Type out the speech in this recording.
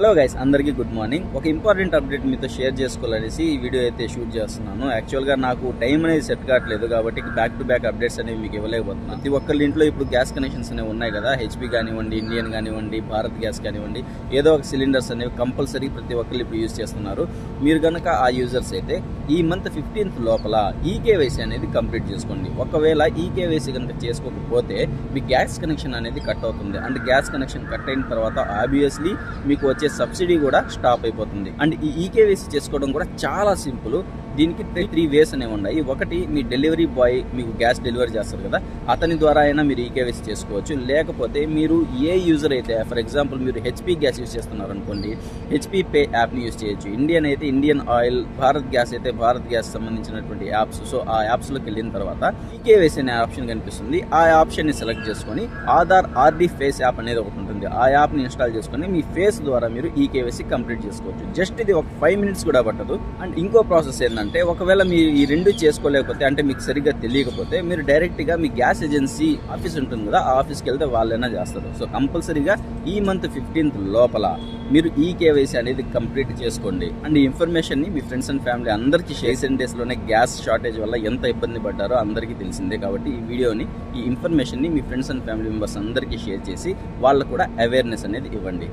Hello guys, అందరికీ good morning. ఒక important update మీతో షేర్ చేసుకోవాలనేసి ఈ వీడియో అయితే షూట్ చేస్తున్నాను. యాక్చువల్గా నాకు టైం అనేది సెట్ కావట్లేదు కాబట్టి బ్యాక్ టు బ్యాక్ అప్డేట్స్ అనేవి మీకు ఇవ్వలేకపోతున్నాను. ప్రతి ఒక్కరి ఇంట్లో ఇప్పుడు గ్యాస్ కనెక్షన్స్ అనేవి ఉన్నాయి కదా, హెచ్పీ కానివ్వండి, ఇండియన్ కానివ్వండి, భారత్ గ్యాస్ కానివ్వండి, ఏదో ఒక సిలిండర్స్ అనేవి కంపల్సరీ ప్రతి ఒక్కరు ఇప్పుడు యూజ్ చేస్తున్నారు. మీరు కనుక ఆ యూజర్స్ అయితే ఈ మంత్ 15th లోపల ఈకేవైసీ అనేది కంప్లీట్ చేసుకోండి. ఒకవేళ ఈకేవైసీ కనుక చేసుకోకపోతే మీ గ్యాస్ కనెక్షన్ అనేది కట్ అవుతుంది. అండ్ గ్యాస్ కనెక్షన్ కట్ అయిన తర్వాత ఆబ్వియస్లీ మీకు వచ్చే సబ్సిడీ కూడా స్టాప్ అయిపోతుంది. అండ్ ఈ ఈకేవైసీ చేసుకోవడం కూడా చాలా సింపుల్. దీనికి త్రీ వేస్ అనేవి ఉన్నాయి. ఒకటి, మీ డెలివరీ బాయ్ మీకు గ్యాస్ డెలివరీ చేస్తారు కదా, అతని ద్వారా అయినా మీరు ఈకేవైసీ చేసుకోవచ్చు. లేకపోతే మీరు ఏ యూజర్ అయితే, ఫర్ ఎగ్జాంపుల్ మీరు హెచ్పీ గ్యాస్ యూజ్ చేస్తున్నారు అనుకోండి, హెచ్పీ పే యాప్ని యూజ్ చేయొచ్చు. ఇండియన్ అయితే ఇండియన్ ఆయిల్, భారత్ గ్యాస్ అయితే భారత్ గ్యాస్ సంబంధించినటువంటి యాప్స్. సో ఆ యాప్స్లోకి వెళ్ళిన తర్వాత ఈకేవైసీ అనే ఆప్షన్ కనిపిస్తుంది. ఆ ఆప్షన్ని సెలెక్ట్ చేసుకొని ఆధార్ ఆర్డి ఫేస్ యాప్ అనేది ఒకటి ఉంటుంది. ఆ యాప్ని ఇన్స్టాల్ చేసుకొని మీ ఫేస్ ద్వారా మీరు ఈకేవైసీ కంప్లీట్ చేసుకోవచ్చు. జస్ట్ ఇది ఒక 5 minutes కూడా పట్టదు. అండ్ ఇంకో ప్రాసెస్ ఏంటంటే, ఒకవేళ మీరు ఈ రెండు చేసుకోలేకపోతే, అంటే మీకు సరిగ్గా తెలియకపోతే, మీరు డైరెక్ట్గా మీ గ్యాస్ ఏజెన్సీ ఆఫీస్ ఉంటుంది కదా, ఆ ఆఫీస్కి వెళ్తే వాళ్ళైనా చేస్తారు. సో కంపల్సరీగా ఈ మంత్ 15th లోపల మీరు ఈ కేవైసీ అనేది కంప్లీట్ చేసుకోండి. అండ్ ఈ ఇన్ఫర్మేషన్ని మీ ఫ్రెండ్స్ అండ్ ఫ్యామిలీ అందరికీ రీసెంట్ డేస్లోనే గ్యాస్ షార్టేజ్ వల్ల ఎంత ఇబ్బంది పడ్డారో అందరికీ తెలిసిందే. కాబట్టి ఈ వీడియోని, ఈ ఇన్ఫర్మేషన్ని మీ ఫ్రెండ్స్ అండ్ ఫ్యామిలీ మెంబర్స్ అందరికీ షేర్ చేసి వాళ్ళకు కూడా అవేర్నెస్ అనేది ఇవ్వండి.